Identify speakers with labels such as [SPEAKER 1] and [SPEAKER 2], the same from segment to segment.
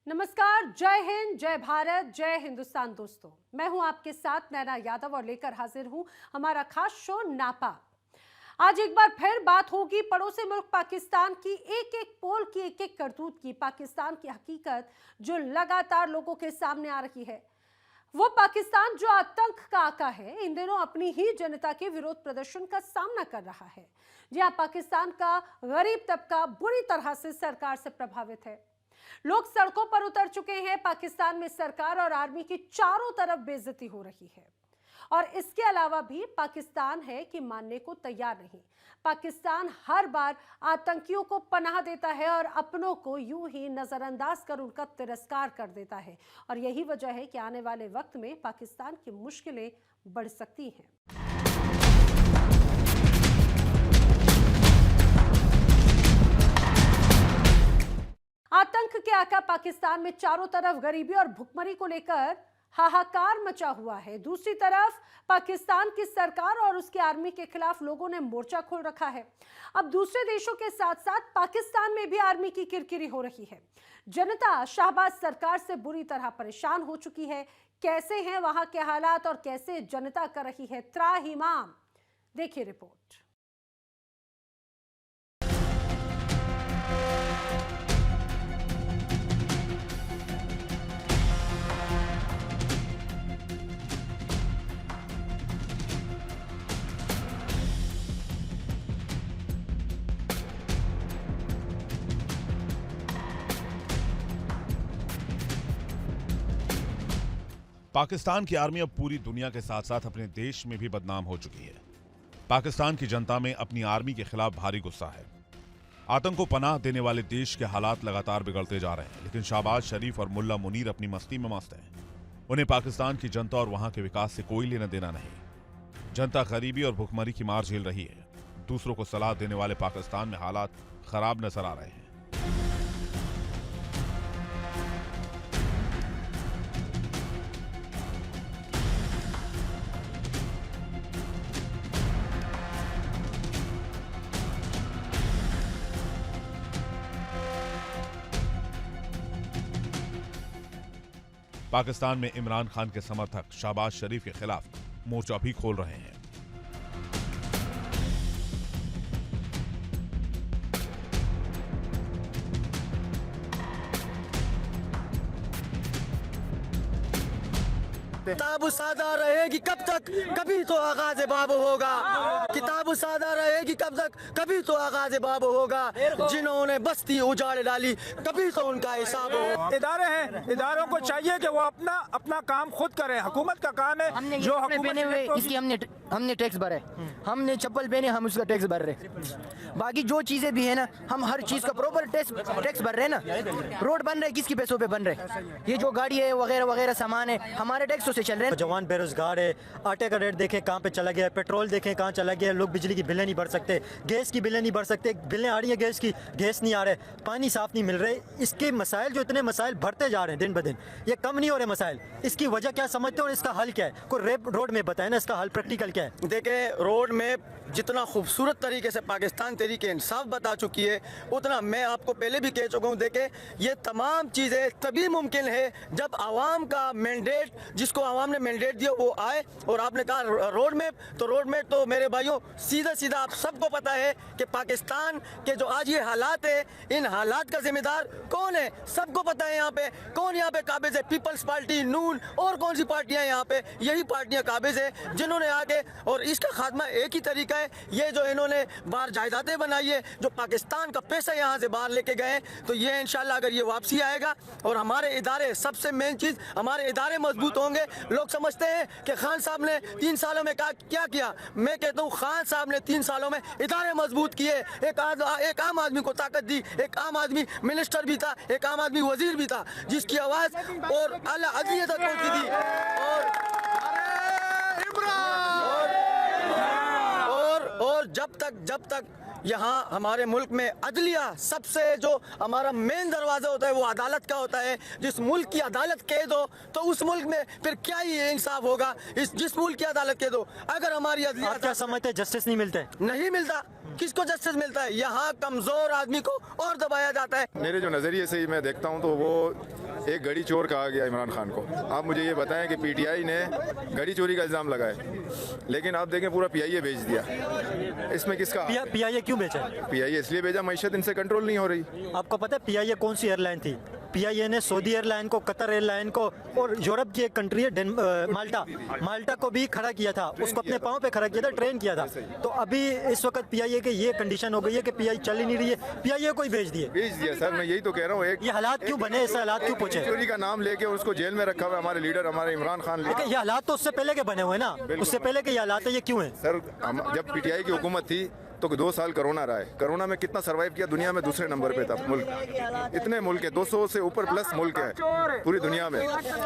[SPEAKER 1] नमस्कार, जय हिंद, जय भारत, जय हिंदुस्तान। दोस्तों, मैं हूं आपके साथ नैना यादव और लेकर हाजिर हूं हमारा खास शो नापा। आज एक बार फिर बात होगी पड़ोसी मुल्क पाकिस्तान की, एक एक पोल की, एक एक करतूत की, पाकिस्तान की हकीकत जो लगातार लोगों के सामने आ रही है। वो पाकिस्तान जो आतंक का आका है, इन दिनों अपनी ही जनता के विरोध प्रदर्शन का सामना कर रहा है। जी हां, पाकिस्तान का गरीब तबका बुरी तरह से सरकार से प्रभावित है। लोग सड़कों पर उतर चुके हैं। पाकिस्तान में सरकार और आर्मी की चारों तरफ बेइज्जती हो रही है और इसके अलावा भी पाकिस्तान है कि मानने को तैयार नहीं। पाकिस्तान हर बार आतंकियों को पनाह देता है और अपनों को यूं ही नजरअंदाज कर उनका तिरस्कार कर देता है और यही वजह है कि आने वाले वक्त में पाकिस्तान की मुश्किलें बढ़ सकती हैं। आतंक के आका पाकिस्तान में चारों तरफ गरीबी और भुखमरी को लेकर हाहाकार मचा हुआ है। दूसरी तरफ पाकिस्तान की सरकार और उसकी आर्मी के खिलाफ लोगों ने मोर्चा खोल रखा है। अब दूसरे देशों के साथ साथ पाकिस्तान में भी आर्मी की किरकिरी हो रही है। जनता शहबाज सरकार से बुरी तरह परेशान हो चुकी है। कैसे हैं वहां के हालात और कैसे जनता कर रही है त्राहिमाम, देखिए रिपोर्ट।
[SPEAKER 2] पाकिस्तान की आर्मी अब पूरी दुनिया के साथ साथ अपने देश में भी बदनाम हो चुकी है। पाकिस्तान की जनता में अपनी आर्मी के खिलाफ भारी गुस्सा है। आतंक को पनाह देने वाले देश के हालात लगातार बिगड़ते जा रहे हैं, लेकिन शहबाज शरीफ और मुल्ला मुनीर अपनी मस्ती में मस्त हैं। उन्हें पाकिस्तान की जनता और वहां के विकास से कोई लेना देना नहीं। जनता गरीबी और भुखमरी की मार झेल रही है। दूसरों को सलाह देने वाले पाकिस्तान में हालात खराब नजर आ रहे हैं। पाकिस्तान में इमरान खान के समर्थक शहबाज शरीफ के खिलाफ मोर्चा भी खोल रहे हैं।
[SPEAKER 3] किताब सादा रहेगी कब तक, कभी तो आगाज बाब होगा। किताब सादा रहेगी कब तक, कभी तो आगाज बाब होगा। जिन्होंने बस्ती उजाड़ डाली, कभी तो उनका हिसाब होगा।
[SPEAKER 4] इदारे हैं, इदारों को चाहिए कि वो अपना काम खुद करें। हुकूमत का काम है
[SPEAKER 5] हमने
[SPEAKER 4] जो
[SPEAKER 5] कपड़े पहने हुए इसकी हमने टैक्स भरे, हमने चप्पल पहने हम उसका टैक्स भर रहे। बाकी जो चीजें भी है ना, हम हर चीज का प्रॉपर टैक्स भर रहे ना। रोड बन रहे किसके पैसों पे बन रहे? ये जो गाड़ी है वगैरह वगैरह सामान है हमारे टैक्सों से चल रहे हैं।
[SPEAKER 3] जवान बेरोजगार है, आटे का रेट देखें कहाँ पे चला गया, पेट्रोल देखें कहाँ चला गया। लोग बिजली की बिलें नहीं भर सकते, गैस की बिलें नहीं भर सकते। बिलें आ रही है गैस की, गैस नहीं आ रहे, पानी साफ नहीं मिल रहे। इसके मसाइल जो इतने मसाइल बढ़ते जा रहे हैं दिन ब दिन, ये कम नहीं हो रहे मसाइल। इसकी वजह क्या समझते हो और इसका हल क्या है? कोई रोड में बताए ना इसका हल प्रैक्टिकल क्या है।
[SPEAKER 6] देखे, रोड में जितना खूबसूरत तरीके से पाकिस्तान तरीके इंसाफ बता चुकी है, उतना मैं आपको पहले भी कह चुका हूँ। देखे, ये तमाम चीज़ें तभी मुमकिन है जब आवाम का मैंडेट, जिसको आवाम ने मैंडेट दिया, वो आए। और आपने कहा रोड मैप, तो रोड मैप तो मेरे भाइयों सीधा सीधा आप सबको पता है कि पाकिस्तान के जो आज ये हालात है, इन हालात का जिम्मेदार कौन है सबको पता है। यहाँ पे कौन यहाँ पे काबिज है? पीपल्स पार्टी, नून और कौन सी पार्टियाँ यहाँ पे? यही पार्टियाँ काबिज है जिन्होंने आके, और इसका खात्मा एक ही तरीका है, ये जो इन्होंने बाहर जायदादें बनाई है, जो पाकिस्तान का पैसा यहाँ से बाहर लेके गए, तो ये इंशाल्लाह अगर ये वापसी आएगा और हमारे इदारे, सबसे मेन चीज़ हमारे इदारे मजबूत होंगे। लोग समझते हैं कि खान साहब ने 3 सालों में क्या किया। मैं कहता हूँ खान साहब ने 3 सालों में इदारे मजबूत किए। एक आम आदमी को ताकत दी, एक आम आदमी मिनिस्टर भी था, एक आम आदमी वजीर भी था, जिसकी आवाज़ और आला अदलिया तक पहुंची थी। और जब तक यहाँ हमारे मुल्क में अदलिया, सबसे जो हमारा मेन दरवाज़ा होता है वो अदालत का होता है। जिस मुल्क की अदालत कैद हो तो उस मुल्क में फिर क्या ही इंसाफ होगा? जिस मुल्क की अदालत कैद हो, अगर हमारी अदलिया,
[SPEAKER 3] आप क्या समझते हैं जस्टिस नहीं मिलते?
[SPEAKER 6] नहीं मिलता। किसको जस्टिस मिलता है? यहाँ कमजोर आदमी को और दबाया जाता है।
[SPEAKER 7] मेरे जो नज़रिए से मैं देखता हूं तो वो एक घड़ी चोर कहा गया इमरान खान को। आप मुझे ये बताएं कि पीटीआई ने घड़ी चोरी का इल्ज़ाम लगाए, लेकिन आप देखें पूरा पीआईए भेज दिया। इसमें किसका?
[SPEAKER 3] पीआईए क्यों बेचा?
[SPEAKER 7] पीआईए इसलिए भेजा, मईशत इनसे कंट्रोल नहीं हो रही।
[SPEAKER 3] आपको पता है पीआईए कौन सी एयरलाइन थी? पीआईए ने सऊदी एयरलाइन को, कतर एयरलाइन को और यूरोप की एक कंट्री है माल्टा को भी खड़ा किया था, उसको अपने पाँव पे खड़ा किया था, ट्रेन किया था। तो अभी इस वक्त पीआईए की ये कंडीशन हो गई है कि पीआई चल ही नहीं रही है, पीआईए को ही भेज दिया
[SPEAKER 7] सर, मैं यही तो कह रहा हूँ। एक
[SPEAKER 3] ये हालात क्यों बने, ऐसे हालात क्यों पूछे?
[SPEAKER 7] चोरी का नाम लेके उसको जेल में रखा हुआ हमारे लीडर, हमारे इमरान खान
[SPEAKER 3] लेकिन ये हालात तो उससे पहले के बने हुए ना, उससे पहले के ये हालात है, ये क्यों है?
[SPEAKER 7] सर, जब पीटीआई की हुकूमत थी तो 2 साल कोरोना रहा है। कोरोना में कितना सरवाइव किया? दुनिया में दूसरे नंबर पे था मुल्क। इतने मुल्क है, 200 से ऊपर प्लस मुल्क है पूरी दुनिया में।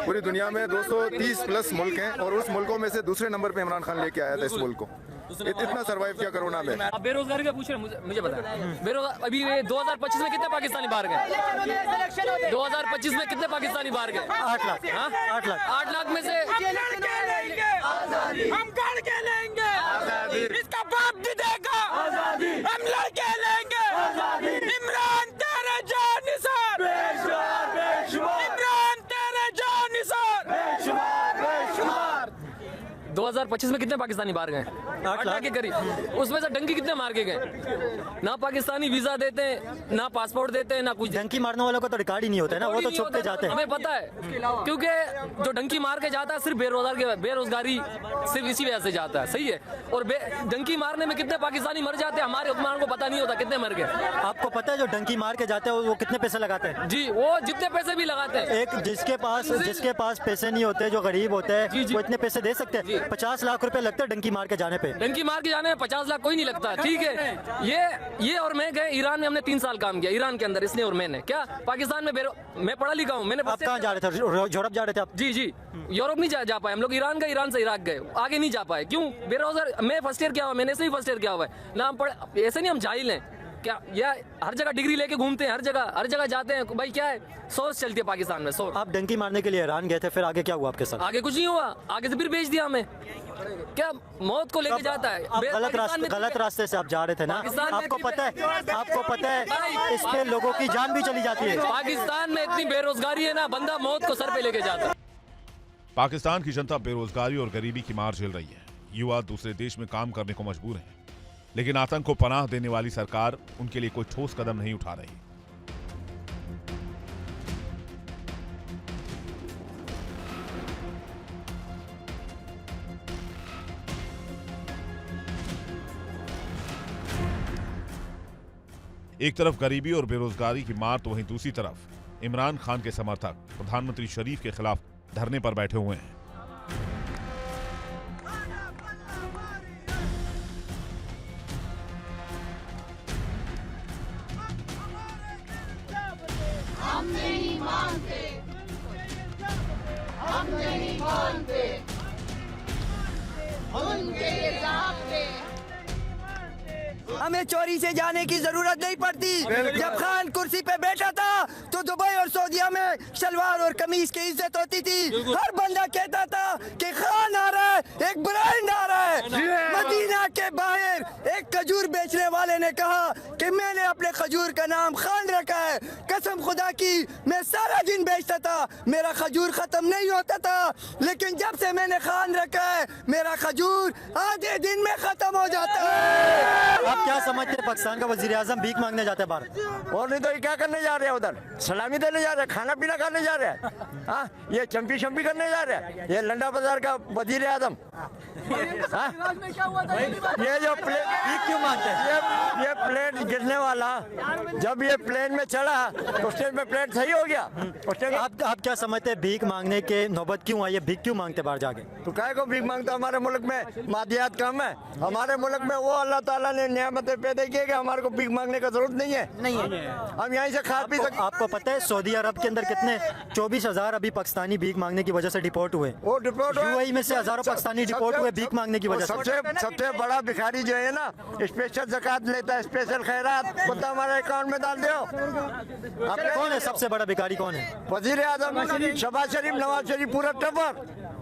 [SPEAKER 7] पूरी दुनिया में 230 प्लस मुल्क हैं और उस मुल्कों में से दूसरे नंबर पे इमरान खान लेके आया था इस मुल्क को। इतना सरवाइव किया कोरोना में।
[SPEAKER 8] आप बेरोजगारी का पूछ रहे हैं, मुझे पता है। बेरोजगार अभी 2025 में कितने पाकिस्तानी बाहर गए? 2025 में कितने पाकिस्तानी बाहर गए?
[SPEAKER 3] 8 लाख।
[SPEAKER 8] 8 लाख में से
[SPEAKER 4] हम करके लेंगे, इसका बाप भी देगा, हम लड़के लेंगे। इमरान तेरे जान निसार, इमरान तेरे जान निसार।
[SPEAKER 8] 2025 में कितने पाकिस्तानी बाहर गए? 8 लाख के करीब। उसमें से डंकी कितने मार के गए? ना पाकिस्तानी वीजा देते हैं, ना पासपोर्ट देते हैं, ना कुछ।
[SPEAKER 3] डंकी मारने वालों का तो रिकॉर्ड ही नहीं होता है ना, वो तो छुप के जाते हैं।
[SPEAKER 8] हमें पता है, क्योंकि जो डंकी मार के जाता है सिर्फ बेरोजगारी सिर्फ इसी वजह से जाता है। सही है। और डंकी मारने में कितने पाकिस्तानी मर जाते हैं, हमारे हुक्मरान को पता नहीं होता कितने मर गए।
[SPEAKER 3] आपको पता है जो डंकी मार के जाते हैं वो कितने पैसे लगाते हैं?
[SPEAKER 8] जी, वो जितने पैसे भी लगाते हैं।
[SPEAKER 3] एक जिसके पास पैसे नहीं होते, जो गरीब होते हैं, वो इतने पैसे दे सकते हैं? 50 लाख रुपए लगता है डंकी मार के जाने पे।
[SPEAKER 8] डंकी मार के जाने में 50 लाख कोई नहीं लगता। ठीक है। ये और मैं गए ईरान में, हमने 3 साल काम किया ईरान के अंदर, इसने और मैंने। क्या पाकिस्तान में मैं पढ़ा लिखा हूँ। मैंने
[SPEAKER 3] आप कहाँ जा रहे थे? यूरोप जा रहे थे आप?
[SPEAKER 8] जी, यूरोप नहीं जा पाए हम लोग। ईरान गए, ईरान से इराक गए, आगे नहीं जा पाए। क्यों? बेरोजगार। मैं फर्स्ट ईयर किया हुआ, मैंने से ही फर्स्ट ईयर किया हुआ है ना। हम पढ़े ऐसे नहीं, हम जाहिल हैं क्या? या हर जगह डिग्री लेके घूमते हैं, हर जगह जाते हैं। भाई क्या है, सोच चलती है पाकिस्तान में, सोच।
[SPEAKER 3] आप डंकी मारने के लिए ईरान गए थे, फिर आगे क्या हुआ आपके साथ?
[SPEAKER 8] आगे कुछ नहीं हुआ, आगे से फिर भेज दिया हमें। क्या मौत को लेके जाता है?
[SPEAKER 3] आप गलत रास्ते से आप जा रहे थे ना। आपको पता है इस पे लोगों की जान भी चली जाती है।
[SPEAKER 8] पाकिस्तान में इतनी बेरोजगारी है ना, बंदा मौत को सर पे लेके जाता है।
[SPEAKER 2] पाकिस्तान की जनता बेरोजगारी और गरीबी की मार झेल रही है। युवा दूसरे देश में काम करने को मजबूर हैं, लेकिन आतंक को पनाह देने वाली सरकार उनके लिए कोई ठोस कदम नहीं उठा रही। एक तरफ गरीबी और बेरोजगारी की मार, तो वहीं दूसरी तरफ इमरान खान के समर्थक प्रधानमंत्री शरीफ के खिलाफ धरने पर बैठे हुए हैं।
[SPEAKER 5] हमें चोरी से जाने की जरूरत नहीं पड़ती। जब खान कुर्सी पे बैठा था तो दुबई और सऊदीया में शलवार और कमीज की इज्जत होती थी। हर बंदा कहता था कि खान आ रहा है, एक ब्रांड आ रहा है। मदीना के बाहर एक खजूर बेचने वाले ने कहा कि मैंने अपने खजूर का नाम खान रखा है। कसम खुदा की मैं सारा दिन बेचता था, मेरा खजूर खत्म नहीं होता था, लेकिन जब से मैंने खान रखा है मेरा खजूर आधे दिन में खत्म हो जाता है।
[SPEAKER 3] आप क्या समझते हैं पाकिस्तान का वजीर आजम भीख मांगने जाते हैं बाहर?
[SPEAKER 6] और नहीं तो ये क्या करने जा रहे हैं? उधर सलामी देने जा रहे हैं, खाना पीना खाने जा रहे हैं। हाँ, ये चंपी शंपी करने जा रहे हैं। ये लंडा बाजार का वजीर आजम। ये जो प्लेन
[SPEAKER 3] क्यों मांगते हैं?
[SPEAKER 6] ये प्लेन गिरने वाला, जब ये प्लेन में चढ़ा तो उस टाइम में प्लेन सही हो गया। उस टाइम
[SPEAKER 3] आप क्या समझते हैं भीख मांगने के नौबत क्यों आई है? भीख क्यों मांगते बाहर जाके?
[SPEAKER 6] तो काय को भीख मांगता? हमारे मुल्क में मादियात कम है। हमारे मुल्क में वो अल्लाह ताला ने नियामतें पैदा की कि हमारे को भीख मांगने का जरूरत नहीं है। हम यहीं से खा पी सकते।
[SPEAKER 3] आपको पता है सऊदी अरब के अंदर कितने 24,000 अभी पाकिस्तानी भीख मांगने की वजह से डिपोर्ट हुए।
[SPEAKER 6] वो डिपोर्ट
[SPEAKER 3] यूएई में से हजारों पाकिस्तानी डिपोर्ट हुए भीख मांगने की वजह से।
[SPEAKER 6] सबसे बड़ा भिखारी जो है ना, स्पेशल ज़कात लेता है, स्पेशल खैरात, बोलता हमारे अकाउंट में डाल दो।
[SPEAKER 3] कौन है सबसे बड़ा भिखारी? कौन है?
[SPEAKER 6] वजीर आजम, शहबाज शरीफ, नवाज शरीफ, पूरा टबर।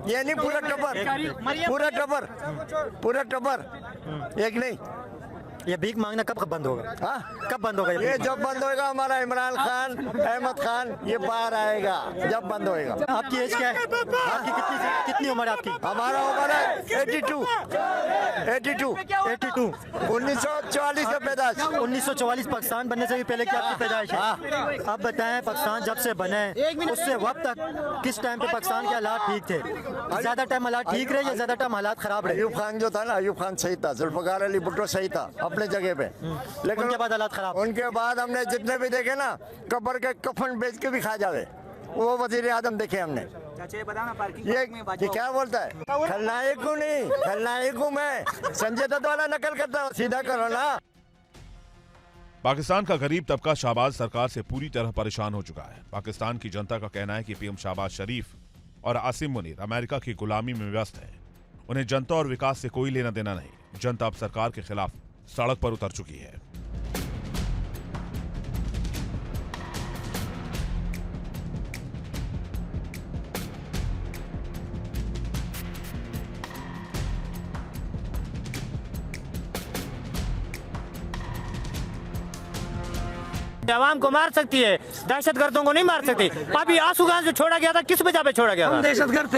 [SPEAKER 6] ये नहीं पूरा टबर, पूरा टबर, पूरा टबर, एक नहीं।
[SPEAKER 3] ये भीख मांगना कब बंद होगा? कब बंद होगा
[SPEAKER 6] ये जब बंद होएगा हमारा इमरान खान, अहमद खान ये बाहर आएगा, जब बंद होएगा।
[SPEAKER 3] आपकी एज क्या है? आपकी कितनी उम्र है आपकी?
[SPEAKER 6] हमारा उम्र है 82 1944 का पैदाइश।
[SPEAKER 3] 1944 पाकिस्तान बनने से भी पहले की आपकी पैदाइश है। अब बताएं पाकिस्तान जब से बने उससे वक्त तक किस टाइम पे पाकिस्तान के हालात ठीक थे? ज्यादा टाइम हालात ठीक रहे या ज्यादा टाइम हालात खराब रहे?
[SPEAKER 6] अयूब खान जो था ना, अयूब खान सही था, जुल्फकार अली भुट्टो सही था अपने जगह पे, लेकिन
[SPEAKER 3] उनके बाद हालात खराब।
[SPEAKER 6] उनके बाद हमने जितने भी देखे ना, कब्र के कफन बेच के भी खा जावे, वो वजीर आजम देखे हमने। ये क्या बोलता है? खलनायक हूँ नहीं, खलनायक हूँ मैं। संजय दत्त वाला नकल करता हूँ, सीधा करो ना।
[SPEAKER 2] पाकिस्तान का गरीब तबका शहबाज सरकार से पूरी तरह परेशान हो चुका है। पाकिस्तान की जनता का कहना है कि पीएम शहबाज शरीफ और आसिम मुनीर अमेरिका की गुलामी में व्यस्त है। उन्हें जनता और विकास से कोई लेना देना नहीं। जनता अब सरकार के खिलाफ सड़क पर उतर चुकी है।
[SPEAKER 9] आवाम को मार सकती है, दहशतगर्दों को नहीं मार सकती। अभी आंसू गैस जो छोड़ा गया था, किस वजह पे छोड़ा गया था? हम दहशतगर्द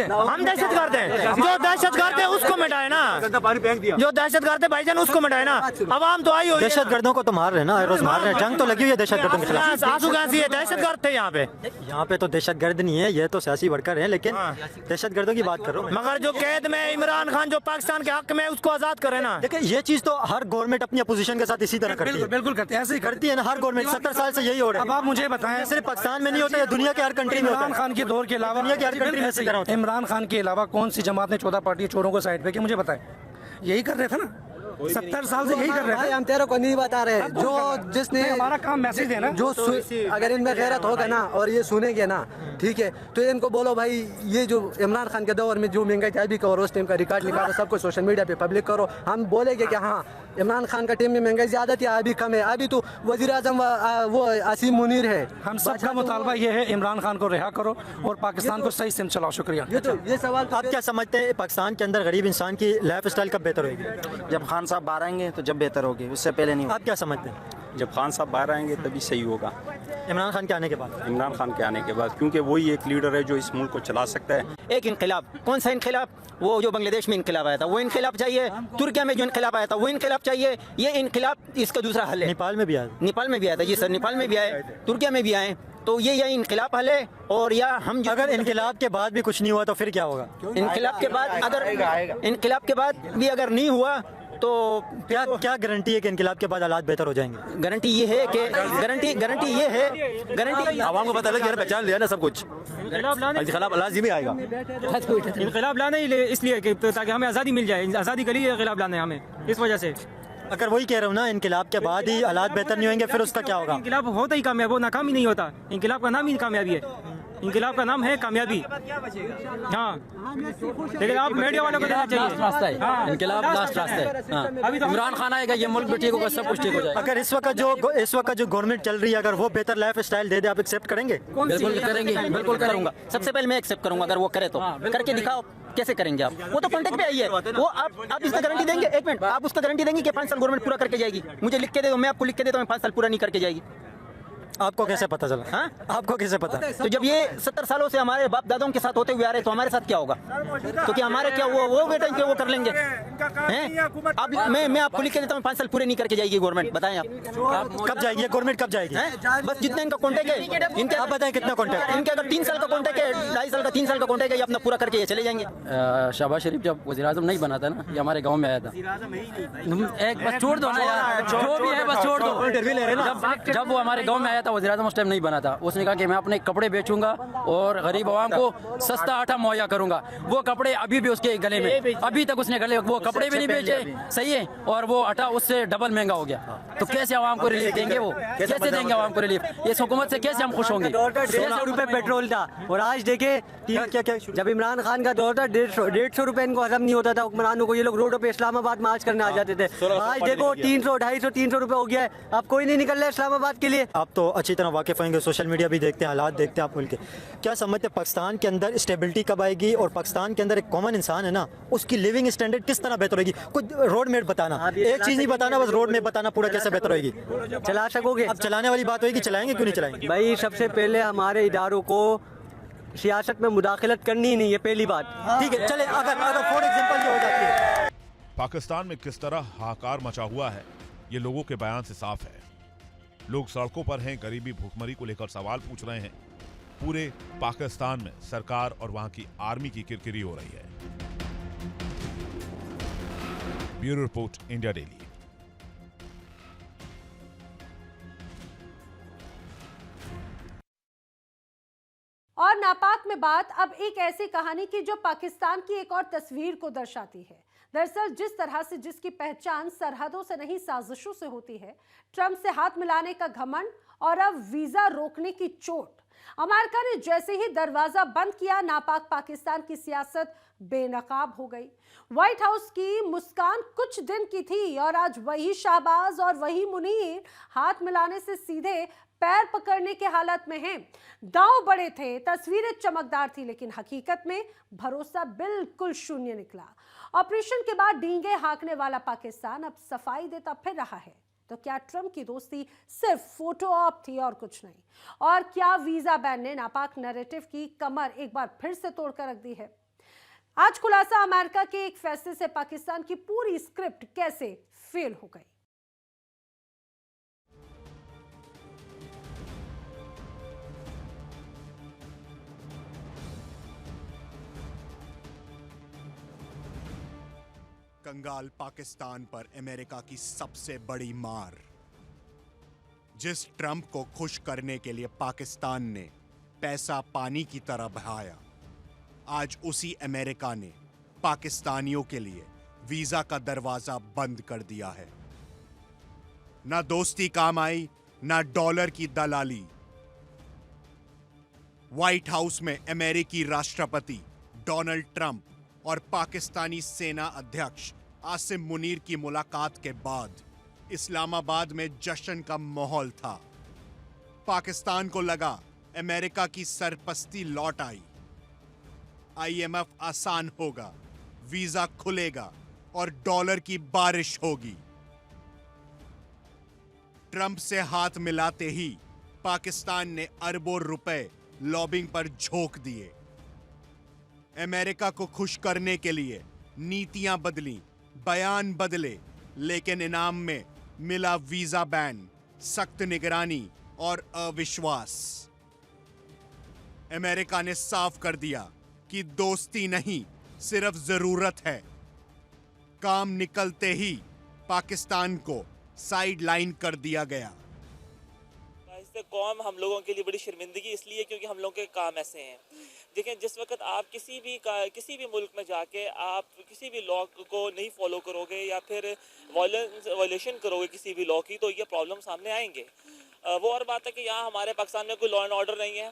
[SPEAKER 9] हैं। जो दहशतगर्द है उसको मिटाए ना, जो दहशतगर्द है भाईजान उसको मिटाए ना। आवाम तो आई हुई है।
[SPEAKER 3] दहशतगर्दों को तो मार रहे ना, रोज मार रहे हैं, जंग तो लगी हुई है दहशतगर्दों के खिलाफ।
[SPEAKER 9] आंसू गैस ये दहशतगर्द थे यहाँ पे।
[SPEAKER 3] यहाँ पे तो दहशतगर्द नहीं है, ये तो सियासी वर्कर है, लेकिन दहशतगर्दों की बात करो।
[SPEAKER 9] मगर जो कैद में इमरान खान जो पाकिस्तान के हक में, उसको आजाद करे ना।
[SPEAKER 3] देखिए ये चीज तो हर गवर्नमेंट अपनी अपोजिशन के साथ इसी तरह करती है।
[SPEAKER 9] बिल्कुल करते हैं, ऐसे ही
[SPEAKER 3] करती है ना हर गवर्नमेंट। 70 साल से यही हो रहा है।
[SPEAKER 9] अब आप मुझे बताएं,
[SPEAKER 3] सिर्फ पाकिस्तान में नहीं होता, ये दुनिया के हर कंट्री में होता
[SPEAKER 9] इमरान
[SPEAKER 3] है।
[SPEAKER 9] खान के दौर के अलावा
[SPEAKER 3] दुनिया की हर कंट्री में इसी तरह होता है।
[SPEAKER 9] इमरान खान के अलावा कौन सी जमात ने 14 पार्टी चोरों को साइड पे किया? मुझे बताएं। यही कर रहे थे ना, 70 साल से यही कर रहे थे।
[SPEAKER 10] हम तेरे को नहीं बता रहे, जो जिसने
[SPEAKER 9] हमारा काम मैसेज देना।
[SPEAKER 10] जो अगर इनमें गैरत होगा ना और ये सुनेंगे ना, ठीक है, तो इनको बोलो भाई ये जो इमरान खान के दौर में जो महंगाई थी अभी का और उस टाइम का रिकॉर्ड निकालो, सब कुछ सोशल मीडिया पे पब्लिक करो। हम बोलेंगे कि हाँ इमरान खान का टाइम में महंगाई ज्यादा थी, अभी कम है। अभी तो वजीर आजम वो आसिम मुनीर है।
[SPEAKER 9] हम सबका मुतालबा ये है, इमरान खान को रिहा करो और पाकिस्तान को सही सिम चलाओ। शुक्रिया।
[SPEAKER 10] ये सवाल
[SPEAKER 3] आप क्या समझते हैं पाकिस्तान के अंदर गरीब इंसान की लाइफ स्टाइल कब बेहतर होगी?
[SPEAKER 11] जब खान साहब बाहर आएंगे तो जब बेहतर होगी, उससे पहले नहीं।
[SPEAKER 3] आप क्या समझते हैं?
[SPEAKER 11] जब खान साहब बाहर आएंगे तभी सही होगा।
[SPEAKER 3] इमरान खान के आने के बाद?
[SPEAKER 11] इमरान खान के आने के बाद, क्योंकि वही एक लीडर है जो इस मुल्क को चला सकता है।
[SPEAKER 5] एक इनकलाब, कौन सा इनकलाब? वो जो बांग्लादेश में इनकलाब आया था वो इनकलाब चाहिए, तुर्किया में जो इनकलाब आया था वो इनकलाब चाहिए। ये इनकलाब इसका दूसरा हल है।
[SPEAKER 3] नेपाल में भी आया?
[SPEAKER 5] नेपाल में भी आया था जी सर, नेपाल में भी आए, तुर्किया में भी आए। तो ये इनकलाब हल है। और या हम
[SPEAKER 3] अगर इनकलाब के बाद भी कुछ नहीं हुआ तो फिर क्या होगा?
[SPEAKER 5] इनकलाब के बाद अगर इनकलाब के बाद भी अगर नहीं हुआ तो
[SPEAKER 3] क्या गारंटी है कि इनकलाब के बाद हालात बेहतर हो जाएंगे?
[SPEAKER 5] गारंटी ये है कि गारंटी ये है, गारंटी
[SPEAKER 6] आवाम को पता लग गया, पहचान लिया ना सब कुछ। इनकलाब लाजिमी आएगा।
[SPEAKER 9] इनकलाब लाना ही इसलिए कि ताकि हमें आज़ादी मिल जाए। आज़ादी के लिए इनकलाब लाना है हमें, इस वजह से।
[SPEAKER 3] अगर वही कह रहा हूँ ना, इनकलाब के बाद ही हालात बेहतर नहीं होंगे, फिर उसका क्या होगा?
[SPEAKER 9] इनकलाब होता ही कामयाब, वो नाकामी नहीं होता। इनकलाब का नाम ही कामयाबी है। इनकलाब का नाम है कामयाबी। हाँ, लेकिन आप मीडिया वालों को देना चाहिए।
[SPEAKER 8] रास्ता है, इनकलाब लास्ट रास्ता है। अभी इमरान खान आएगा, ये मुल्क भी ठीक होगा, सब कुछ ठीक हो जाएगा।
[SPEAKER 3] अगर इस वक्त जो गवर्नमेंट चल रही है, अगर वो बेहतर लाइफ स्टाइल दे दे, आप एक्सेप्ट करेंगे?
[SPEAKER 8] बिल्कुल करेंगे, बिल्कुल
[SPEAKER 5] करूंगा। सबसे पहले मैं एक्सेप्ट करूंगा, अगर वो करे तो करके दिखाओ। कैसे करेंगे आप? वो तो कॉन्टेक्ट पे आई है। वो आप इसका गारंटी देंगे? एक मिनट, आप उसका गारंटी देंगे कि 5 साल गवर्नमेंट पूरा करके जाएगी? मुझे लिख के दे दो, मैं आपको लिख के देता हूँ 5 साल पूरा नहीं करके जाएगी।
[SPEAKER 3] आपको कैसे पता चला? हाँ, आपको कैसे पता?
[SPEAKER 5] तो जब ये 70 सालों से हमारे बाप दादों के साथ होते हुए आ रहे, तो हमारे साथ क्या होगा? तो क्या हमारे क्या वो बेटा के वो कर लेंगे? अब मैं आपको लिख के देता हूँ 5 साल पूरे नहीं करके जाएगी गवर्नमेंट। बताएं आप
[SPEAKER 3] कब जाएगी गवर्नमेंट? कब जाएगी?
[SPEAKER 5] बस जितना इनका कॉन्टेक्ट है, इनके
[SPEAKER 3] आप बताएं कितना कॉन्टेक्ट?
[SPEAKER 5] इनके अगर 3 साल का कॉन्टेक्ट है, 2.5 साल का, 3 साल का कॉन्टेक्ट है, ये अपना पूरा करके ये चले जाएंगे।
[SPEAKER 8] शहबाज शरीफ जब वज़ीर आज़म नहीं बना था ना, ये हमारे गांव में आया था। एक बस छोड़ दो ना यार, जो भी है बस छोड़ दो। जब वो हमारे गांव में आया था, वज़ीर आज़म उस टाइम नहीं बना था। उसने कहा कि मैं अपने कपड़े बेचूंगा और गरीब आवाम को सस्ता आटा मुहैया करूंगा। वो कपड़े अभी भी उसके गले में, अभी तक उसने गले वो कपड़े भी नहीं बेचे, सही है, और वो आटा उससे डबल महंगा हो गया। तो कैसे आवाम को रिलीफ देंगे? वो कैसे देंगे आवाम को रिलीफ? इस हुकूमत से कैसे हम खुश होंगे?
[SPEAKER 3] 150 रुपए पेट्रोल था और आज देखे जब इमरान खान का दौर था 150 रुपए इनको हजम नहीं होता था हुक्मरानों को। ये लोग रोडों पे इस्लामाबाद मार्च करने आ जाते थे। आज देखो 300, 250, 300 रुपए हो गया है। अब कोई नहीं निकल रहा है इस्लामाबाद के लिए। आप तो अच्छी तरह वाकिफ होंगे, सोशल मीडिया भी देखते हैं, हालात देखते हैं आप मुल्क के। क्या समझते हैं पाकिस्तान के अंदर स्टेबिलिटी कब आएगी और पाकिस्तान के अंदर एक कॉमन इंसान है ना, उसकी लिविंग स्टैंडर्ड किस तरह बेहतर होगी? कुछ रोड मेप बताना, एक चीज नहीं बताना, बस रोड मेप बताना पूरा कैसे बेहतर होगी।
[SPEAKER 10] चला सकोगे?
[SPEAKER 3] अब चलाने वाली बात होगी, चलाएंगे क्यों नहीं चलाएंगे?
[SPEAKER 10] भाई सबसे पहले हमारे इदारों को सियासत में मुदाखलत करनी ही नहीं है, पहली बात।
[SPEAKER 3] ठीक है, चले अगर फॉर एग्जांपल ये हो जाती है।
[SPEAKER 2] पाकिस्तान में किस तरह हाहाकार मचा हुआ है ये लोगों के बयान से साफ है। लोग सड़कों पर हैं, गरीबी भूखमरी को लेकर सवाल पूछ रहे हैं। पूरे पाकिस्तान में सरकार और वहां की आर्मी की किरकिरी हो रही है। Bureau report, India daily.
[SPEAKER 1] और नापाक में बात अब एक ऐसी कहानी की जो पाकिस्तान की एक और तस्वीर को दर्शाती है। दरअसल जिस तरह से जिसकी पहचान सरहदों से नहीं साजिशों से होती है, ट्रंप से हाथ मिलाने का घमंड और अब वीजा रोकने की चोट। अमेरिका ने जैसे ही दरवाजा बंद किया, नापाक पाकिस्तान की सियासत बेनकाब हो गई। व्हाइट हाउस की मुस्कान कुछ दिन की थी और आज वही शाहबाज और वही मुनीर हाथ मिलाने से सीधे पैर पकड़ने के हालत में हैं। दांव बड़े थे, तस्वीरें चमकदार थी, लेकिन हकीकत में भरोसा बिल्कुल शून्य निकला। ऑपरेशन के बाद डींगे हाँकने वाला पाकिस्तान अब सफाई देता फिर रहा है। तो क्या ट्रंप की दोस्ती सिर्फ फोटो ऑप थी और कुछ नहीं? और क्या वीजा बैन ने नापाक नैरेटिव की कमर एक बार फिर से तोड़कर रख दी है? आज खुलासा अमेरिका के एक फैसले से पाकिस्तान की पूरी स्क्रिप्ट कैसे फेल हो गई।
[SPEAKER 12] कंगाल पाकिस्तान पर अमेरिका की सबसे बड़ी मार। जिस ट्रंप को खुश करने के लिए पाकिस्तान ने पैसा पानी की तरह बहाया, आज उसी अमेरिका ने पाकिस्तानियों के लिए वीजा का दरवाजा बंद कर दिया है। ना दोस्ती काम आई, ना डॉलर की दलाली। व्हाइट हाउस में अमेरिकी राष्ट्रपति डोनाल्ड ट्रंप और पाकिस्तानी सेना अध्यक्ष आसिम मुनीर की मुलाकात के बाद इस्लामाबाद में जश्न का माहौल था। पाकिस्तान को लगा अमेरिका की सरपस्ती लौट आई, IMF आसान होगा, वीजा खुलेगा और डॉलर की बारिश होगी। ट्रंप से हाथ मिलाते ही पाकिस्तान ने अरबों रुपए लॉबिंग पर झोंक दिए। अमेरिका को खुश करने के लिए नीतियां बदली, बयान बदले, लेकिन इनाम में मिला वीजा बैन, सख्त निगरानी और अविश्वास। अमेरिका ने साफ कर दिया कि दोस्ती नहीं, सिर्फ जरूरत है। काम निकलते ही पाकिस्तान को साइड लाइन कर दिया गया।
[SPEAKER 13] इससे कौम हम लोगों के लिए बड़ी शर्मिंदगी इसलिए क्योंकि हम लोगों के काम ऐसे हैं। देखिए, जिस वक्त आप किसी भी मुल्क में जाके आप किसी भी लॉ को नहीं फॉलो करोगे या फिर वायलेशन करोगे किसी भी लॉ की, तो ये प्रॉब्लम सामने आएंगे। वो और बात है कि यहाँ हमारे पाकिस्तान में कोई लॉ एंड ऑर्डर नहीं है,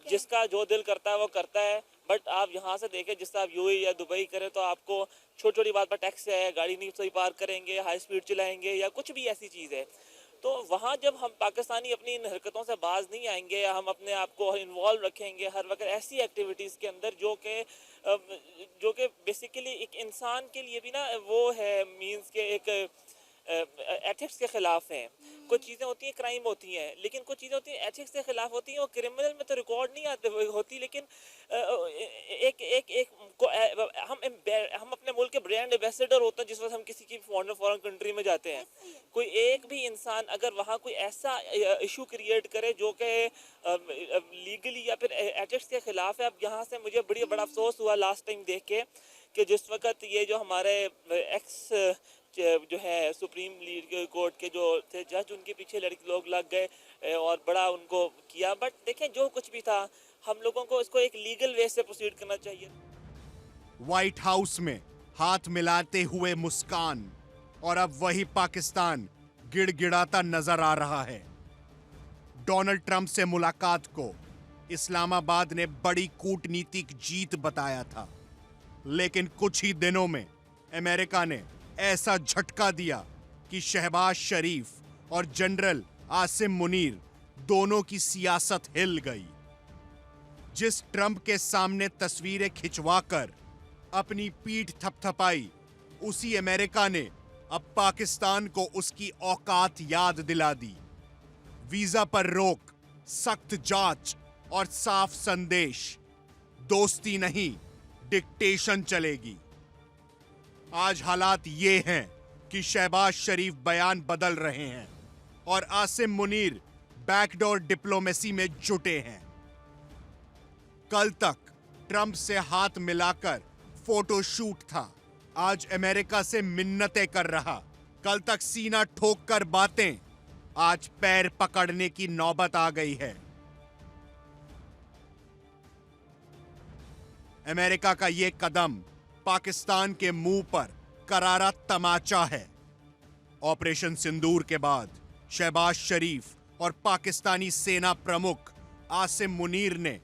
[SPEAKER 13] जिसका जो दिल करता है वो करता है। बट आप यहाँ से देखें, जिस आप UAE या दुबई करें तो आपको छोटी छोटी बात पर टैक्स है, गाड़ी नहीं सही पार्क करेंगे, हाई स्पीड चलाएंगे या कुछ भी ऐसी चीज़ है। तो वहाँ जब हम पाकिस्तानी अपनी इन हरकतों से बाज नहीं आएंगे या हम अपने आप को इन्वॉल्व रखेंगे हर वक्त ऐसी एक्टिविटीज़ के अंदर जो कि बेसिकली एक इंसान के लिए भी ना वो है मींस के एक एथिक्स के ख़िलाफ़ हैं। कुछ चीज़ें होती हैं क्राइम होती हैं, लेकिन कुछ चीज़ें होती हैं एथिक्स के ख़िलाफ़ होती हैं। वो क्रिमिनल में तो रिकॉर्ड नहीं आते होती, लेकिन हम अपने मुल्क के ब्रांड एम्बेसडर होते हैं जिस वक्त हम किसी की फॉरेन कंट्री में जाते हैं। कोई एक भी इंसान अगर वहाँ कोई ऐसा इशू क्रिएट करे जो कि लीगली या फिर एथिक्स के ख़िलाफ़ है। अब यहाँ से मुझे बड़ा अफसोस हुआ लास्ट टाइम देख के कि जिस वक्त ये जो हमारे एक्स जो है सुप्रीम कोर्ट के जो थे जज, उनके पीछे लड़के लोग लग गए और बड़ा उनको किया। बट देखें, जो कुछ भी था, हम लोगों को इसको एक लीगल वे से प्रोसीड करना चाहिए।
[SPEAKER 12] व्हाइट हाउस में हाथ मिलाते हुए मुस्कान, और अब वही पाकिस्तान गिड़गिड़ाता नजर आ रहा है। डोनाल्ड ट्रंप से मुलाकात को इस्लामाबाद ने बड़ी कूटनीतिक जीत बताया था, लेकिन कुछ ही दिनों में अमेरिका ने ऐसा झटका दिया कि शहबाज शरीफ और जनरल आसिम मुनीर दोनों की सियासत हिल गई। जिस ट्रंप के सामने तस्वीरें खिंचवाकर अपनी पीठ थपथपाई, उसी अमेरिका ने अब पाकिस्तान को उसकी औकात याद दिला दी। वीजा पर रोक, सख्त जांच और साफ संदेश, दोस्ती नहीं डिक्टेशन चलेगी। आज हालात ये हैं कि शहबाज शरीफ बयान बदल रहे हैं और आसिम मुनीर बैकडोर डिप्लोमेसी में जुटे हैं। कल तक ट्रंप से हाथ मिलाकर फोटो शूट था, आज अमेरिका से मिन्नतें कर रहा। कल तक सीना ठोक कर बातें, आज पैर पकड़ने की नौबत आ गई है। अमेरिका का यह कदम पाकिस्तान के मुंह पर करारा तमाचा है। ऑपरेशन सिंदूर के बाद शहबाज शरीफ और पाकिस्तानी सेना प्रमुख आसिम मुनीर ने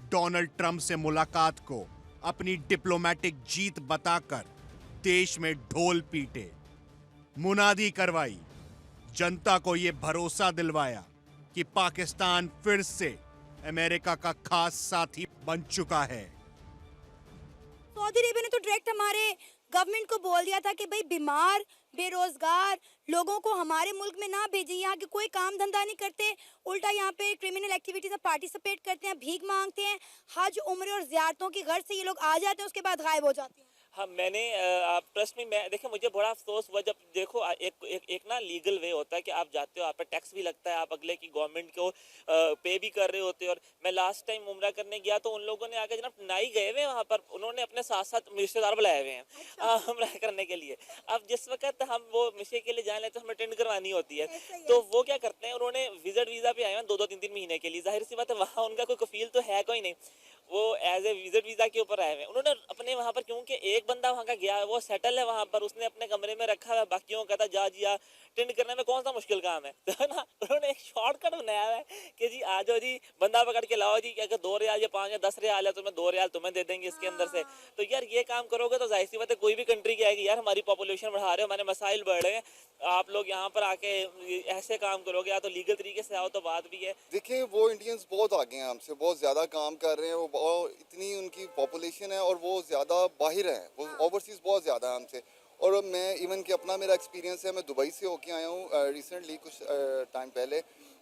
[SPEAKER 12] डोनाल्ड ट्रंप से मुलाकात को अपनी डिप्लोमेटिक जीत बताकर देश में ढोल पीटे, मुनादी करवाई, जनता को यह भरोसा दिलवाया कि पाकिस्तान फिर से अमेरिका का खास साथी बन चुका है।
[SPEAKER 14] सऊदी अरेबिया ने तो डायरेक्ट हमारे गवर्नमेंट को बोल दिया था कि भाई बीमार बेरोजगार लोगों को हमारे मुल्क में ना भेजें, यहाँ के कोई काम धंधा नहीं करते, उल्टा यहाँ पे क्रिमिनल एक्टिविटीज में पार्टिसिपेट करते हैं, भीख मांगते हैं, हज उम्र और ज़ियारतों की गर्ज से ये लोग आ जाते हैं, उसके बाद गायब हो जाते हैं।
[SPEAKER 13] हाँ, मैंने आप ट्रस्ट में, मैं देखिए मुझे बड़ा अफसोस हुआ जब देखो एक ना लीगल वे होता है कि आप जाते हो, आप पे टैक्स भी लगता है, आप अगले की गवर्नमेंट को पे भी कर रहे होते हो। और मैं लास्ट टाइम उम्रा करने गया तो उन लोगों ने आके जनाब नाई गए हुए वहाँ पर, उन्होंने अपने साथ साथ रिश्तेदार बुलाए हुए हैं उम्रा करने के लिए। अब जिस वक्त हम वो मिशे के लिए जाने तो हमें अटेंड करवानी होती है, तो वो क्या करते हैं, उन्होंने विजिट वीज़ा पे आए हैं 2-3 महीने के लिए। जाहिर सी बात है वहाँ उनका कोई कफील तो है कोई नहीं, वो एज ए विजिट वीज़ा के ऊपर आए हुए हैं। उन्होंने अपने वहाँ पर, क्योंकि एक बंदा वहाँ का गया वो सेटल है वहाँ पर, उसने अपने कमरे में रखा हुआ, बाकियों का था जा जी अटेंड करने में कौन सा मुश्किल काम है, तो ना उन्होंने एक शॉर्टकट बनाया हुआ है कि जी आ जाओ जी, बंदा पकड़ के लाओ जी, अगर 2 रियाल या 5 या 10 रियाल है तो मैं 2 रियाल तुम्हें दे देंगे इसके अंदर से। तो यार ये काम करोगे तो जाहिर सी बात है कोई भी कंट्री की आएगी, यार हमारी पॉपुलेशन बढ़ा रहे हो, हमारे मसाइल बढ़ रहे हैं, आप लोग यहाँ पर आके ऐसे काम करोगे, या तो लीगल तरीके से आओ तो बात भी है।
[SPEAKER 15] देखिए वो इंडियंस बहुत आगे हैं हमसे, बहुत ज़्यादा काम कर रहे हैं, वो इतनी उनकी पॉपुलेशन है और वो ज़्यादा बाहर हैं, वो ओवरसीज़ बहुत ज़्यादा है हमसे। और मैं इवन कि अपना मेरा एक्सपीरियंस है, मैं दुबई से होके आया हूँ रिसेंटली कुछ टाइम पहले।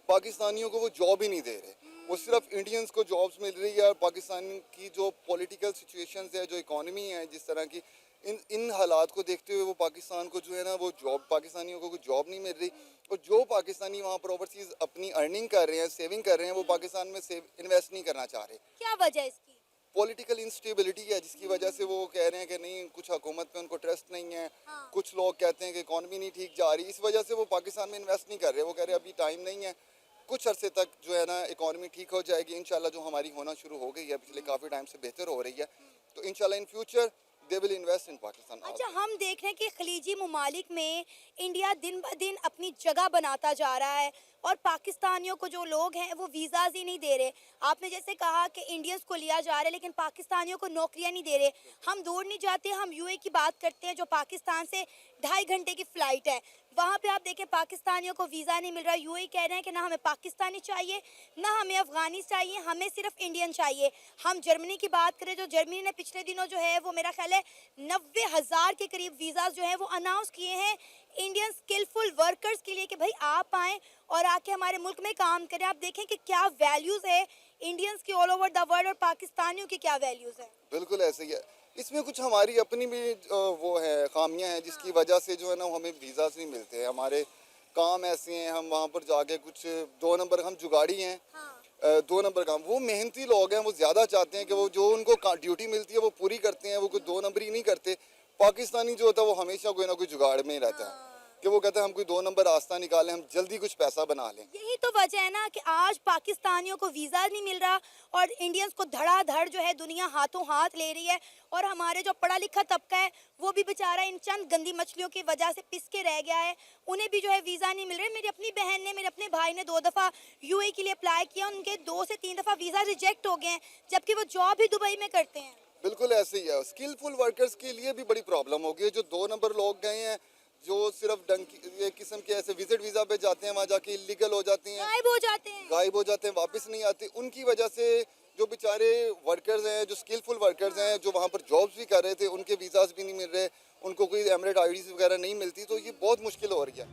[SPEAKER 15] पाकिस्तानियों को वो जॉब ही नहीं दे रहे, वो सिर्फ इंडियंस को जॉब्स मिल रही है। और पाकिस्तान की जो पॉलिटिकल सिचुएशंस है, जो इकॉनमी है जिस तरह की, इन हालात को देखते हुए वो पाकिस्तान को जो है ना, वो जॉब, पाकिस्तानियों को कोई जॉब नहीं मिल रही। और जो पाकिस्तानी वहाँ पर ओवरसीज़ अपनी अर्निंग कर रहे हैं, सेविंग कर रहे हैं, वो पाकिस्तान में इन्वेस्ट नहीं करना चाह रहे।
[SPEAKER 14] क्या वजह है इसकी?
[SPEAKER 15] पॉलिटिकल इंस्टेबिलिटी है, जिसकी वजह से वो कह रहे हैं कि नहीं, कुछ हुकूमत पे उनको ट्रस्ट नहीं है। कुछ लोग कहते हैं कि इकॉनमी नहीं ठीक जा रही, इस वजह से वो पाकिस्तान में इन्वेस्ट नहीं कर रहे। वो कह रहे हैं अभी टाइम नहीं है, कुछ अरसे तक जो है ना इकॉनमी ठीक हो जाएगी इंशाल्लाह, जो हमारी होना शुरू हो गई है पिछले काफ़ी टाइम से बेहतर हो रही है, तो इंशाल्लाह in future they will invest in Pakistan.
[SPEAKER 14] अच्छा, हम देख रहे हैं कि खलीजी ममालिक में इंडिया दिन ब दिन अपनी जगह बनाता जा रहा है और पाकिस्तानियों को जो लोग हैं वो वीज़ाज़ ही नहीं दे रहे। आपने जैसे कहा कि इंडियंस को लिया जा रहा है, लेकिन पाकिस्तानियों को नौकरियां नहीं दे रहे। हम दूर नहीं जाते, हम यूए की बात करते हैं जो पाकिस्तान से 2.5 घंटे की फ़्लाइट है, वहाँ पे आप देखें पाकिस्तानियों को वीज़ा नहीं मिल रहा। यूए कह रहे हैं कि ना हमें पाकिस्तानी चाहिए, ना हमें अफ़गानी चाहिए, हमें सिर्फ इंडियन चाहिए। हम जर्मनी की बात करें, जो जर्मनी ने पिछले दिनों जो है वो मेरा ख्याल है 90,000 के करीब वीज़ा जो है वो अनाउंस किए हैं इंडियन स्किलफुल वर्कर्स के लिए कि भाई आप आएँ और आके हमारे मुल्क में काम करें। आप देखें कि क्या वैल्यूज़ है इंडियंस की ऑल ओवर द वर्ल्ड और पाकिस्तानियों की क्या वैल्यूज़ है।
[SPEAKER 15] बिल्कुल ऐसे ही है, इसमें कुछ हमारी अपनी भी वो है, खामियां हैं, जिसकी वजह से जो है ना हमें वीज़ास नहीं मिलते हैं। हमारे काम ऐसे हैं, हम वहाँ पर जाके कुछ 2 नंबर, हम जुगाड़ी हैं, 2 नंबर काम, वो मेहनती लोग हैं, वो ज़्यादा चाहते हैं कि वो जो उनको ड्यूटी मिलती है वो पूरी करते हैं, वो कोई 2 नंबरी नहीं करते। पाकिस्तानी जो होता है वो हमेशा कोई ना कोई जुगाड़ में ही रहता है कि वो कहते हैं हम कोई 2 नंबर रास्ता निकालें, हम जल्दी कुछ पैसा बना लें।
[SPEAKER 14] यही तो वजह है ना कि आज पाकिस्तानियों को वीज़ा नहीं मिल रहा और इंडियंस को धड़ाधड़ जो है दुनिया हाथों हाथ ले रही है, और हमारे जो पढ़ा लिखा तबका है वो भी बेचारा इन चंद गंदी मछलियों की वजह से पिस के रह गया है। उन्हें भी जो है वीज़ा नहीं मिल रहे। मेरी अपनी बहन ने, मेरे अपने भाई ने 2 दफ़ा यूएई के लिए अप्लाई किया, उनके 2 से 3 दफ़ा वीज़ा रिजेक्ट हो गए हैं, जबकि वो जॉब ही दुबई में करते हैं।
[SPEAKER 15] बिल्कुल ऐसे ही है। स्किलफुल वर्कर्स के लिए भी बड़ी प्रॉब्लम हो गई है। जो 2 नंबर लोग गए हैं, जो सिर्फ ये किस्म के ऐसे विजिट वीज़ा पे जाते हैं, वहाँ जाके इलीगल हो जाती हैं, गायब हो जाते हैं, वापस नहीं आते। उनकी वजह से जो बेचारे वर्कर्स हैं, जो स्किलफुल वर्कर्स हैं, जो वहाँ पर जॉब्स भी कर रहे थे, उनके वीज़ाज भी नहीं मिल रहे, उनको कोई एमिरेट आईडीज़ वगैरह नहीं मिलती, तो ये बहुत मुश्किल हो रही है।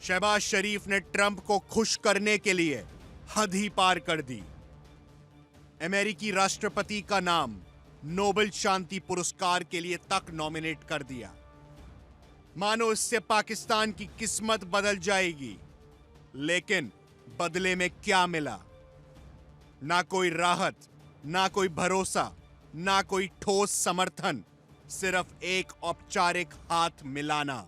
[SPEAKER 12] शहबाज शरीफ ने ट्रंप को खुश करने के लिए हद ही पार कर दी। अमेरिकी राष्ट्रपति का नाम नोबेल शांति पुरस्कार के लिए तक नॉमिनेट कर दिया। मानो इससे पाकिस्तान की किस्मत बदल जाएगी, लेकिन बदले में क्या मिला? ना कोई राहत, ना कोई भरोसा, ना कोई ठोस समर्थन, सिर्फ एक औपचारिक हाथ मिलाना।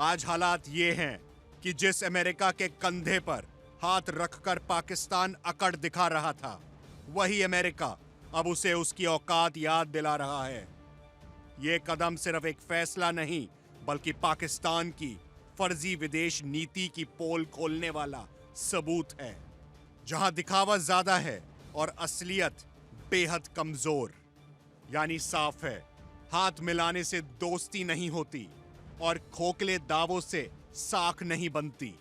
[SPEAKER 12] आज हालात ये हैं कि जिस अमेरिका के कंधे पर हाथ रखकर पाकिस्तान अकड़ दिखा रहा था, वही अमेरिका अब उसे उसकी औकात याद दिला रहा है। ये कदम सिर्फ एक फैसला नहीं, बल्कि पाकिस्तान की फर्जी विदेश नीति की पोल खोलने वाला सबूत है, जहां दिखावा ज्यादा है और असलियत बेहद कमजोर। यानी साफ है, हाथ मिलाने से दोस्ती नहीं होती और खोखले दावों से साख नहीं बनती।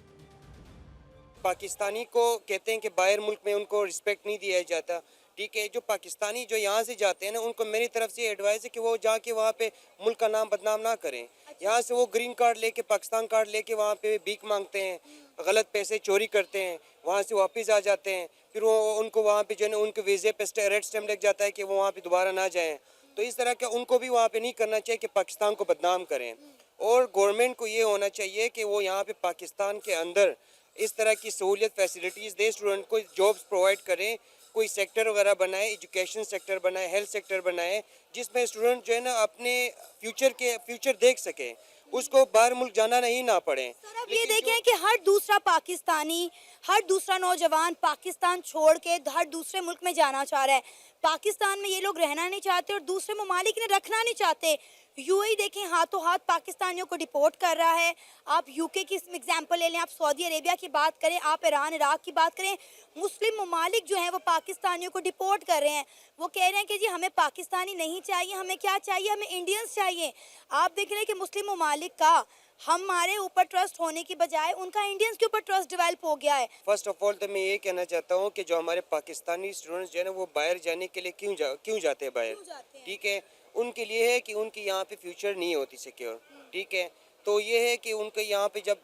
[SPEAKER 16] पाकिस्तानी को कहते हैं कि बाहर मुल्क में उनको रिस्पेक्ट नहीं दिया जाता। ठीक है, जो पाकिस्तानी जो यहाँ से जाते हैं ना, उनको मेरी तरफ से एडवाइस है कि वो जाके वहाँ पे मुल्क का नाम बदनाम ना करें। यहाँ से वो ग्रीन कार्ड लेके, पाकिस्तान कार्ड लेके वहाँ पे भीख मांगते हैं, गलत पैसे चोरी करते हैं, वहाँ से वापस आ जाते हैं, फिर वो उनको वहाँ पे जो है उनके वीज़े पे रेड स्टैम्प लग जाता है कि वो वहाँ पे दोबारा ना जाएँ। तो इस तरह का उनको भी वहाँ पे नहीं करना चाहिए कि पाकिस्तान को बदनाम करें। और गवर्नमेंट को ये होना चाहिए कि वो यहाँ पे पाकिस्तान के अंदर इस तरह की सहूलियत फैसिलिटीज़ दे, स्टूडेंट को जॉब्स प्रोवाइड करें, कोई सेक्टर वगैरह बनाए, एजुकेशन सेक्टर बनाए, हेल्थ सेक्टर बनाए, जिसमें स्टूडेंट जो है ना अपने फ्यूचर देख सके, उसको बाहर मुल्क जाना नहीं ना पड़े।
[SPEAKER 14] सर, अब ये देखें कि हर दूसरा पाकिस्तानी, हर दूसरा नौजवान पाकिस्तान छोड़ के हर दूसरे मुल्क में जाना चाह रहा है। पाकिस्तान में ये लोग रहना नहीं चाहते और दूसरे ममालिक ने रखना नहीं चाहते। यूएई देखें हाथों हाथ पाकिस्तानियों को डिपोर्ट कर रहा है। आप यूके की एग्जांपल ले लें, आप सऊदी अरेबिया की बात करें, आप ईरान इराक की बात करें, मुस्लिम ममालिक जो हैं वो पाकिस्तानियों को डिपोर्ट कर रहे हैं। वो कह रहे हैं कि जी हमें पाकिस्तानी नहीं चाहिए, हमें क्या चाहिए, हमें इंडियंस चाहिए। आप देख रहे हैं कि मुस्लिम ममालिक का हमारे ऊपर ट्रस्ट होने की बजाय उनका इंडियंस के ऊपर ट्रस्ट डेवलप हो गया है।
[SPEAKER 16] फर्स्ट ऑफ ऑल तो मैं ये कहना चाहता हूँ कि जो हमारे पाकिस्तानी स्टूडेंट्स जो है ना वो बाहर जाने के लिए क्यों जाते हैं बाहर, ठीक है, उनके लिए है कि उनकी यहाँ पे फ्यूचर नहीं होती सिक्योर। ठीक है, तो ये है कि उनको यहाँ पे जब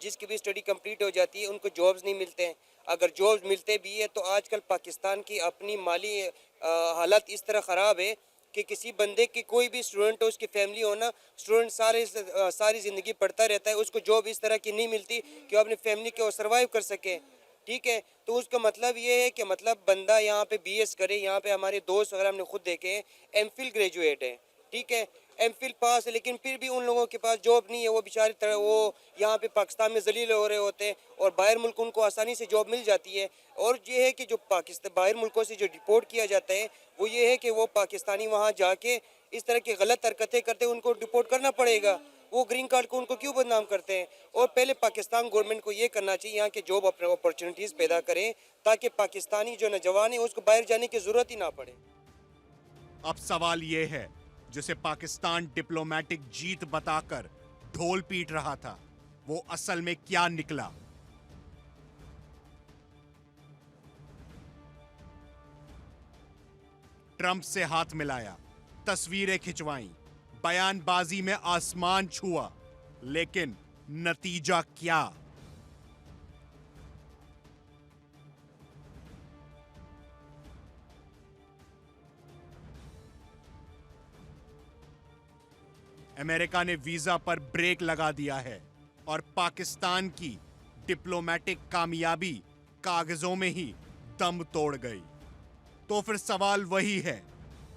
[SPEAKER 16] जिसकी भी स्टडी कंप्लीट हो जाती है उनको जॉब्स नहीं मिलते हैं। अगर जॉब्स मिलते भी है तो आजकल पाकिस्तान की अपनी माली हालत इस तरह ख़राब है कि किसी बंदे की कोई भी स्टूडेंट हो, उसकी फैमिली हो ना, स्टूडेंट सारी ज़िंदगी पढ़ता रहता है, उसको जॉब इस तरह की नहीं मिलती कि वो अपनी फैमिली को सर्वाइव कर सके। ठीक है, तो उसका मतलब ये है कि मतलब बंदा यहाँ पे बीएस करे। यहाँ पे हमारे दोस्त वगैरह हमने खुद देखे हैं, एमफिल ग्रेजुएट है, ठीक है, एमफिल पास है, लेकिन फिर भी उन लोगों के पास जॉब नहीं है। वो बेचारे तरह वो यहाँ पे पाकिस्तान में जलील हो रहे होते हैं और बाहर मुल्क उनको आसानी से जॉब मिल जाती है। और ये है कि जो पाकिस्तान बाहर मुल्कों से जो डिपोर्ट किया जाता है वो ये है कि वो पाकिस्तानी वहाँ जाके इस तरह की गलत हरकतें करते हैं, उनको डिपोर्ट करना पड़ेगा। वो ग्रीन कार्ड को उनको क्यों बदनाम करते हैं? और पहले पाकिस्तान गवर्नमेंट को ये करना चाहिए यहाँ के जॉब अपॉर्चुनिटीज़ पैदा करें ताकि पाकिस्तानी जो नौजवान है उसको बाहर जाने की ज़रूरत ही ना पड़े।
[SPEAKER 12] अब सवाल ये है, जिसे पाकिस्तान डिप्लोमेटिक जीत बताकर ढोल पीट रहा था, वो असल में क्या निकला? ट्रंप से हाथ मिलाया, तस्वीरें खिंचवाई, बयानबाजी में आसमान छुआ, लेकिन नतीजा क्या? अमेरिका ने वीजा पर ब्रेक लगा दिया है और पाकिस्तान की डिप्लोमेटिक कामयाबी कागजों में ही दम तोड़ गई। तो फिर सवाल वही है,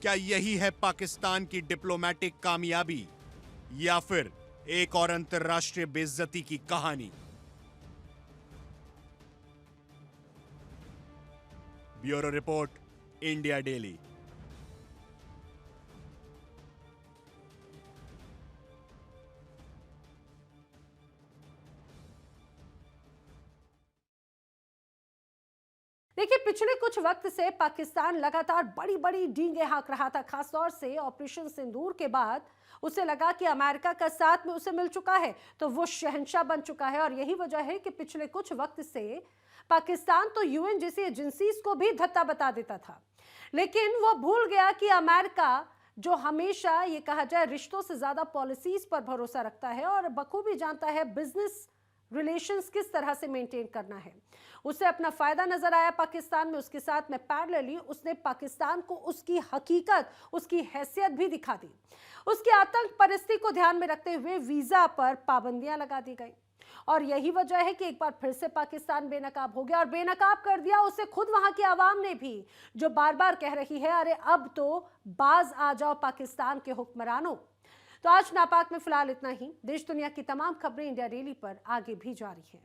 [SPEAKER 12] क्या यही है पाकिस्तान की डिप्लोमेटिक कामयाबी, या फिर एक और अंतर्राष्ट्रीय बेइज्जती की कहानी। Bureau report, India daily.
[SPEAKER 1] देखिए, पिछले कुछ वक्त से पाकिस्तान लगातार बड़ी बड़ी डींगे हाँक रहा था। खासतौर से ऑपरेशन सिंदूर के बाद उसे लगा कि अमेरिका का साथ में उसे मिल चुका है तो वो शहंशाह बन चुका है। और यही वजह है कि पिछले कुछ वक्त से पाकिस्तान तो यूएन जैसी एजेंसीज को भी धत्ता बता देता था, लेकिन वो भूल गया कि अमेरिका जो हमेशा ये कहा जाए रिश्तों से ज्यादा पॉलिसीज पर भरोसा रखता है और बखूबी जानता है बिजनेस रिलेशंस किस तरह से मेंटेन करना है। उसे अपना फायदा नजर आया पाकिस्तान में, उसके साथ में पैरेलली उसने पाकिस्तान को उसकी हकीकत, उसकी हैसियत भी दिखा दी। उसकी आतंक परिस्थिति को ध्यान में रखते हुए वीजा पर पाबंदियां लगा दी गई और यही वजह है कि एक बार फिर से पाकिस्तान बेनकाब हो गया और बेनकाब कर दिया उसे खुद वहां की आवाम ने भी, जो बार बार कह रही है अरे अब तो बाज आ जाओ पाकिस्तान के हुक्मरानों। तो आज नापाक में फिलहाल इतना ही। देश दुनिया की तमाम खबरें इंडिया डेली पर आगे भी जारी हैं।